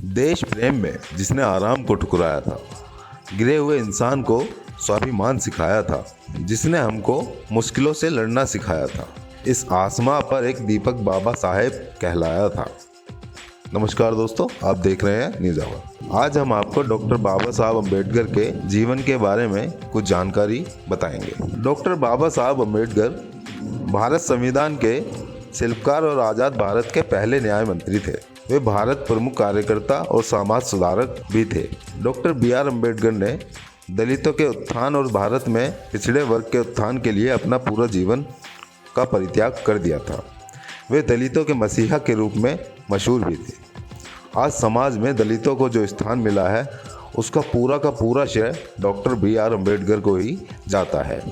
देश प्रेम में जिसने आराम को ठुकराया था, गिरे हुए इंसान को स्वाभिमान सिखाया था, जिसने हमको मुश्किलों से लड़ना सिखाया था, इस आसमां पर एक दीपक बाबा साहेब कहलाया था। नमस्कार दोस्तों, आप देख रहे हैं न्यूज़ आवर। आज हम आपको डॉक्टर बाबा साहब अम्बेडकर के जीवन के बारे में कुछ जानकारी बताएंगे। डॉक्टर बाबा साहब अम्बेडकर भारत संविधान के शिल्पकार और आज़ाद भारत के पहले न्याय मंत्री थे। वे भारत प्रमुख कार्यकर्ता और समाज सुधारक भी थे। Doctor B R. अम्बेडकर ने दलितों के उत्थान और भारत में पिछड़े वर्ग के उत्थान के लिए अपना पूरा जीवन का परित्याग कर दिया था। वे दलितों के मसीहा के रूप में मशहूर भी थे। आज समाज में दलितों को जो स्थान मिला है, उसका पूरा का पूरा श्रेय डॉक्टर बी.आर. अम्बेडकर को ही जाता है।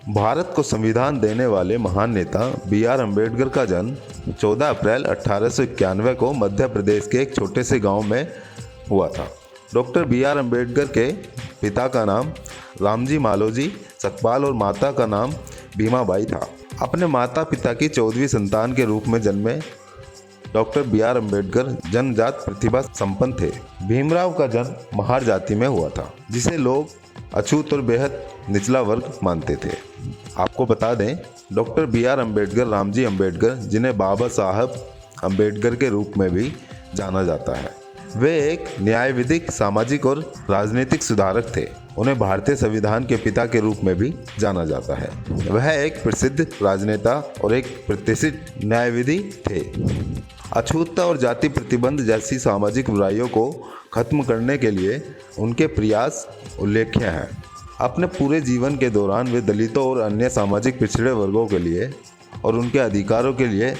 भारत को संविधान देने वाले महान नेता बी.आर. अम्बेडकर का जन्म 14 अप्रैल 1891 को मध्य प्रदेश के एक छोटे से गांव में हुआ था। Doctor B R. अम्बेडकर के पिता का नाम रामजी मालोजी सकपाल और माता का नाम भीमाबाई था। अपने माता पिता की 14वीं संतान के रूप में जन्मे डॉक्टर बी.आर. अम्बेडकर जन्मजात प्रतिभा संपन्न थे। भीमराव का जन्म महार जाति में हुआ था, जिसे लोग अछूत और बेहद निचला वर्ग मानते थे। आपको बता दें, डॉक्टर बी.आर. अम्बेडकर रामजी अम्बेडकर, जिन्हें बाबा साहब अम्बेडकर के रूप में भी जाना जाता है, वे एक न्यायविधिक, सामाजिक और राजनीतिक सुधारक थे। उन्हें भारतीय संविधान के पिता के रूप में भी जाना जाता है। वह एक प्रसिद्ध राजनेता और एक प्रतिष्ठित न्यायविधि थे। अछूतता और जाति प्रतिबंध जैसी सामाजिक बुराइयों को खत्म करने के लिए उनके प्रयास उल्लेख्य हैं। अपने पूरे जीवन के दौरान वे दलितों और अन्य सामाजिक पिछड़े वर्गों के लिए और उनके अधिकारों के लिए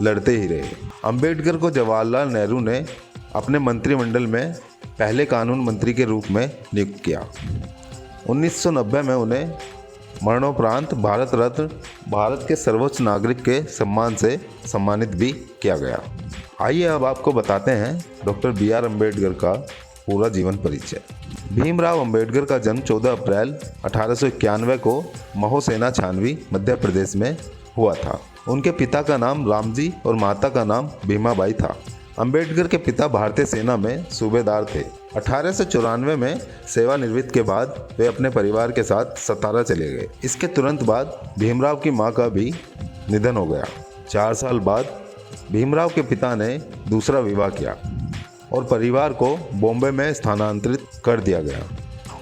लड़ते ही रहे। अम्बेडकर को जवाहरलाल नेहरू ने अपने मंत्रिमंडल में पहले कानून मंत्री के रूप में नियुक्त किया। 1990 में उन्हें मरणोपरांत भारत रत्न, भारत के सर्वोच्च नागरिक के सम्मान से सम्मानित भी किया गया। आइए अब आपको बताते हैं डॉक्टर बी.आर. अम्बेडकर का पूरा जीवन परिचय। भीमराव अम्बेडकर का जन्म 14 अप्रैल 1891 को महोसेना छानवी, मध्य प्रदेश में हुआ था। उनके पिता का नाम रामजी और माता का नाम भीमाबाई था। अम्बेडकर के पिता भारतीय सेना में सूबेदार थे। 1894 में सेवानिवृत्त के बाद वे अपने परिवार के साथ सतारा चले गए। इसके तुरंत बाद भीमराव की मां का भी निधन हो गया। 4 साल बाद भीमराव के पिता ने दूसरा विवाह किया और परिवार को बॉम्बे में स्थानांतरित कर दिया गया।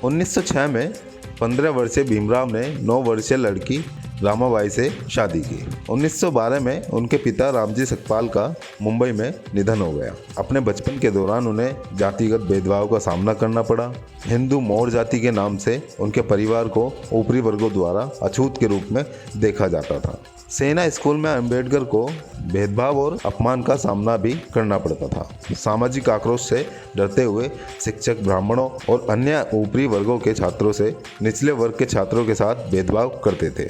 1906 में 15 वर्षीय भीमराव ने 9 वर्षीय लड़की रामाबाई से शादी की। 1912 में उनके पिता रामजी सकपाल का मुंबई में निधन हो गया। अपने बचपन के दौरान उन्हें जातिगत भेदभाव का सामना करना पड़ा। हिंदू मौर्य जाति के नाम से उनके परिवार को ऊपरी वर्गों द्वारा अछूत के रूप में देखा जाता था। सेना स्कूल में अम्बेडकर को भेदभाव और अपमान का सामना भी करना पड़ता था। सामाजिक आक्रोश से डरते हुए शिक्षक ब्राह्मणों और अन्य ऊपरी वर्गों के छात्रों से निचले वर्ग के छात्रों के साथ भेदभाव करते थे।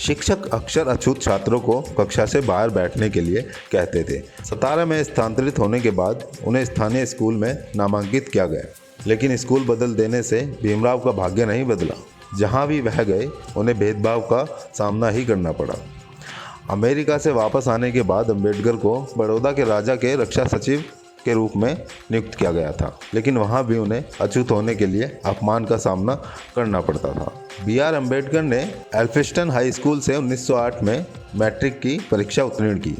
शिक्षक अक्सर अछूत छात्रों को कक्षा से बाहर बैठने के लिए कहते थे। सतारा में स्थानांतरित होने के बाद उन्हें स्थानीय स्कूल में नामांकित किया गया, लेकिन स्कूल बदल देने से भीमराव का भाग्य नहीं बदला। जहाँ भी वह गए, उन्हें भेदभाव का सामना ही करना पड़ा। अमेरिका से वापस आने के बाद अम्बेडकर को बड़ौदा के राजा के रक्षा सचिव के रूप में नियुक्त किया गया था, लेकिन वहां भी उन्हें अछूत होने के लिए अपमान का सामना करना पड़ता था। बी.आर. अम्बेडकर ने एल्फिंस्टन हाई स्कूल से 1908 में मैट्रिक की परीक्षा उत्तीर्ण की।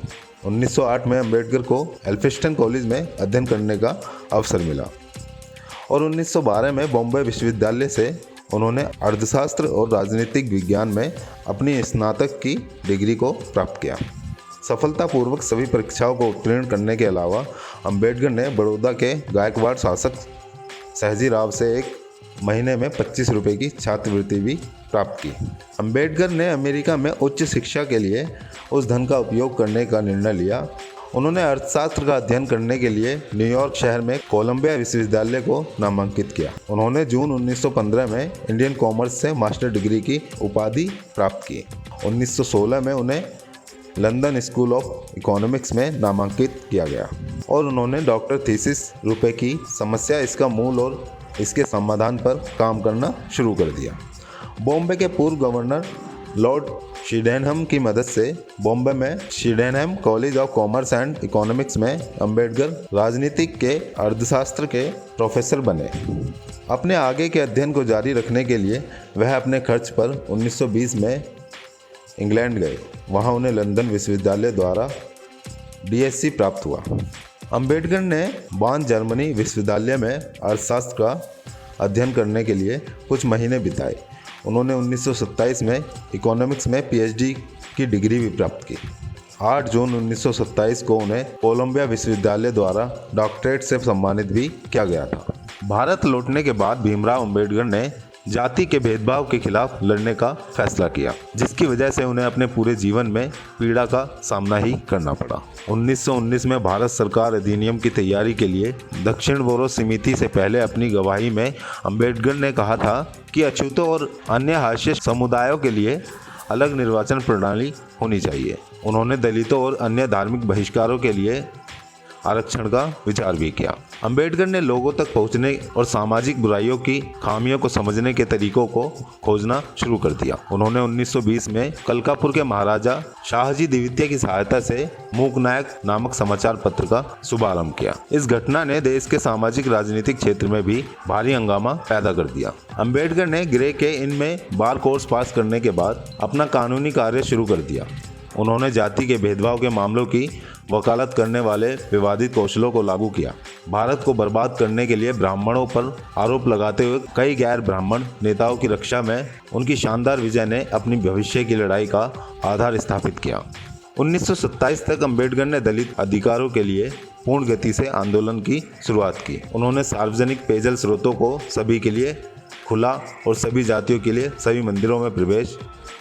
1908 में अम्बेडकर को एल्फिंस्टन कॉलेज में अध्ययन करने का अवसर मिला और 1912 में बॉम्बे विश्वविद्यालय से उन्होंने अर्थशास्त्र और राजनीतिक विज्ञान में अपनी स्नातक की डिग्री को प्राप्त किया। सफलतापूर्वक सभी परीक्षाओं को उत्तीर्ण करने के अलावा अम्बेडकर ने बड़ौदा के गायकवाड़ शासक सहजी राव से एक महीने में 25 रुपये की छात्रवृत्ति भी प्राप्त की। अम्बेडकर ने अमेरिका में उच्च शिक्षा के लिए उस धन का उपयोग करने का निर्णय लिया। उन्होंने अर्थशास्त्र का अध्ययन करने के लिए न्यूयॉर्क शहर में कोलंबिया विश्वविद्यालय को नामांकित किया। उन्होंने जून 1915 में इंडियन कॉमर्स से मास्टर डिग्री की उपाधि प्राप्त की। 1916 में उन्हें लंदन स्कूल ऑफ इकोनॉमिक्स में नामांकित किया गया और उन्होंने डॉक्टर थीसिस रुपये की समस्या, इसका मूल और इसके समाधान पर काम करना शुरू कर दिया। बॉम्बे के पूर्व गवर्नर लॉर्ड शिडेनहम की मदद से बॉम्बे में Sydenham college of commerce and economics में अम्बेडकर राजनीतिक के अर्थशास्त्र के प्रोफेसर बने। अपने आगे के अध्ययन को जारी रखने के लिए वह अपने खर्च पर 1920 में इंग्लैंड गए। वहां उन्हें लंदन विश्वविद्यालय द्वारा DSc प्राप्त हुआ। अम्बेडकर ने बॉन जर्मनी विश्वविद्यालय में अर्थशास्त्र का अध्ययन करने के लिए कुछ महीने बिताए। उन्होंने 1927 में इकोनॉमिक्स में PhD की डिग्री भी प्राप्त की। 8 जून 1927 को उन्हें कोलंबिया विश्वविद्यालय द्वारा डॉक्टरेट से सम्मानित भी किया गया था। भारत लौटने के बाद भीमराव अम्बेडकर ने जाति के भेदभाव के खिलाफ लड़ने का फैसला किया, जिसकी वजह से उन्हें अपने पूरे जीवन में पीड़ा का सामना ही करना पड़ा। 1919 में भारत सरकार अधिनियम की तैयारी के लिए दक्षिण बोरो समिति से पहले अपनी गवाही में अम्बेडकर ने कहा था कि अछूतों और अन्य हाशिए समुदायों के लिए अलग निर्वाचन प्रणाली होनी चाहिए। उन्होंने दलितों और अन्य धार्मिक बहिष्कारों के लिए आरक्षण का विचार भी किया। अम्बेडकर ने लोगों तक पहुंचने और सामाजिक बुराइयों की खामियों को समझने के तरीकों को खोजना शुरू कर दिया। उन्होंने 1920 में कलकापुर के महाराजा शाहजी द्वितीय की सहायता से मूक नायक नामक समाचार पत्र का शुभारंभ किया। इस घटना ने देश के सामाजिक राजनीतिक क्षेत्र में भी भारी हंगामा पैदा कर दिया। अम्बेडकर ने ग्रे के इन में बार कोर्स पास करने के बाद अपना कानूनी कार्य शुरू कर दिया। उन्होंने जाति के भेदभाव के मामलों की वकालत करने वाले विवादित कौशलों को लागू किया। भारत को बर्बाद करने के लिए ब्राह्मणों पर आरोप लगाते हुए कई गैर ब्राह्मण नेताओं की रक्षा में उनकी शानदार विजय ने अपनी भविष्य की लड़ाई का आधार स्थापित किया। 1927 तक अम्बेडकर ने दलित अधिकारों के लिए पूर्ण गति से आंदोलन की शुरुआत की। उन्होंने सार्वजनिक पेयजल स्रोतों को सभी के लिए खुला और सभी जातियों के लिए सभी मंदिरों में प्रवेश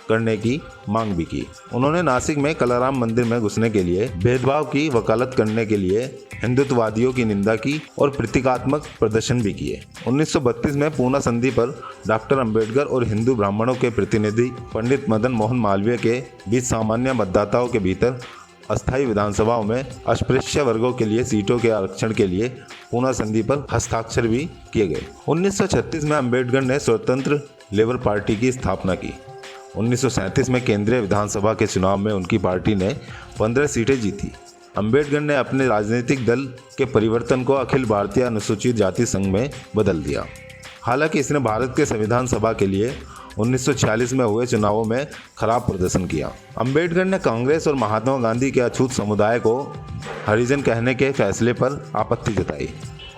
करने की मांग भी की। उन्होंने नासिक में कलाराम मंदिर में घुसने के लिए भेदभाव की वकालत करने के लिए हिंदुत्ववादियों की निंदा की और प्रतीकात्मक प्रदर्शन भी किए। 1932 में पूना संधि पर डॉक्टर अम्बेडकर और हिंदू ब्राह्मणों के प्रतिनिधि पंडित मदन मोहन मालवीय के बीच सामान्य मतदाताओं के भीतर अस्थायी विधानसभाओं में अस्पृश्य वर्गों के लिए सीटों के आरक्षण के लिए पूना संधि पर हस्ताक्षर भी किए गए। 1936 में अम्बेडकर ने स्वतंत्र लेबर पार्टी की स्थापना की। 1937 में केंद्रीय विधानसभा के चुनाव में उनकी पार्टी ने 15 सीटें जीती। अम्बेडकर ने अपने राजनीतिक दल के परिवर्तन को अखिल भारतीय अनुसूचित जाति संघ में बदल दिया। हालांकि इसने भारत के संविधान सभा के लिए 1946 में हुए चुनावों में खराब प्रदर्शन किया। अम्बेडकर ने कांग्रेस और महात्मा गांधी के अछूत समुदाय को हरिजन कहने के फैसले पर आपत्ति जताई।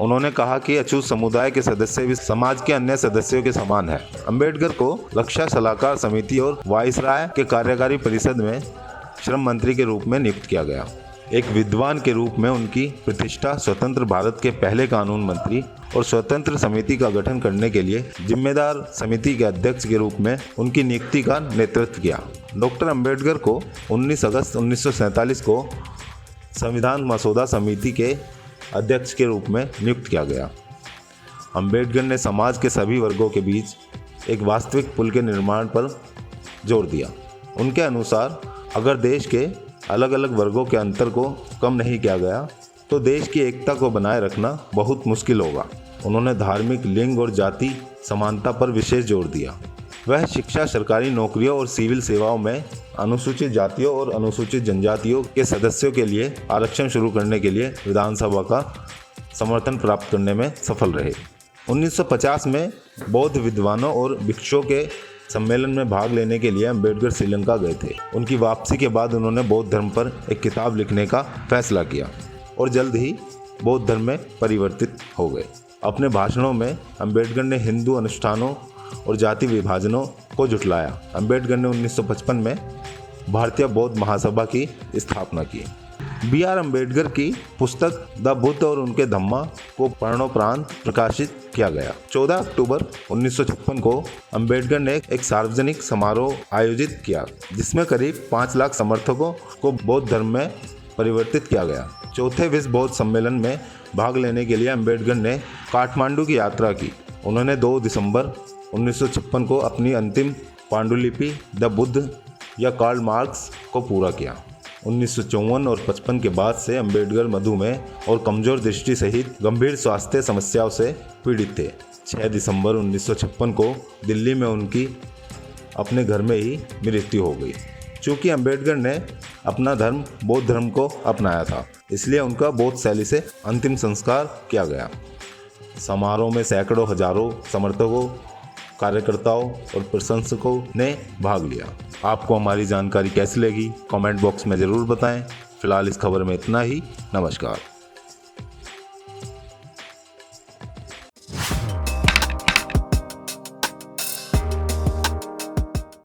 उन्होंने कहा कि अछूत समुदाय के सदस्य भी समाज के अन्य सदस्यों के समान है। अम्बेडकर को रक्षा सलाहकार समिति और वायसराय के कार्यकारी परिषद में श्रम मंत्री के रूप में नियुक्त किया गया। एक विद्वान के रूप में उनकी प्रतिष्ठा स्वतंत्र भारत के पहले कानून मंत्री और स्वतंत्र समिति का गठन करने के लिए जिम्मेदार समिति के अध्यक्ष के रूप में उनकी नियुक्ति का नेतृत्व किया। डॉक्टर अम्बेडकर को 19 अगस्त 1947 को संविधान मसौदा समिति के अध्यक्ष के रूप में नियुक्त किया गया। अम्बेडकर ने समाज के सभी वर्गों के बीच एक वास्तविक पुल के निर्माण पर जोर दिया। उनके अनुसार अगर देश के अलग अलग वर्गों के अंतर को कम नहीं किया गया तो देश की एकता को बनाए रखना बहुत मुश्किल होगा। उन्होंने धार्मिक, लिंग और जाति समानता पर विशेष जोर दिया। वह शिक्षा, सरकारी नौकरियों और सिविल सेवाओं में अनुसूचित जातियों और अनुसूचित जनजातियों के सदस्यों के लिए आरक्षण शुरू करने के लिए विधानसभा का समर्थन प्राप्त करने में सफल रहे। 1950 में बौद्ध विद्वानों और भिक्षुओं के सम्मेलन में भाग लेने के लिए अम्बेडकर श्रीलंका गए थे। उनकी वापसी के बाद उन्होंने बौद्ध धर्म पर एक किताब लिखने का फैसला किया और जल्द ही बौद्ध धर्म में परिवर्तित हो गए। अपने भाषणों में अम्बेडकर ने हिंदू अनुष्ठानों और जाति विभाजनों को झुठलाया। अम्बेडकर ने 1955 में भारतीय बौद्ध महासभा की स्थापना की। B.R. अम्बेडकर की पुस्तक द बुद्ध और उनके धम्मा को मरणोपरांत प्रकाशित किया गया। 14 अक्टूबर 1956 को अम्बेडकर ने एक सार्वजनिक समारोह आयोजित किया जिसमें करीब 5 लाख समर्थकों को बौद्ध धर्म में परिवर्तित किया गया। चौथे विश्व बौद्ध सम्मेलन में भाग लेने के लिए अम्बेडकर ने काठमांडू की यात्रा की। उन्होंने 2 दिसंबर 1956 को अपनी अंतिम पांडुलिपि द बुद्ध या कार्ल मार्क्स को पूरा किया। 1954 और 55 के बाद से अम्बेडकर मधुमेह और कमजोर दृष्टि सहित गंभीर स्वास्थ्य समस्याओं से पीड़ित थे। 6 दिसंबर 1956 को दिल्ली में उनकी अपने घर में ही मृत्यु हो गई। चूँकि अम्बेडकर ने अपना धर्म बौद्ध धर्म को अपनाया था, इसलिए उनका बौद्ध शैली से अंतिम संस्कार किया गया। समारोह में सैकड़ों हजारों समर्थकों, कार्यकर्ताओं और प्रशंसकों ने भाग लिया। आपको हमारी जानकारी कैसी लगी कमेंट बॉक्स में ज़रूर बताएं। फिलहाल इस खबर में इतना ही। नमस्कार।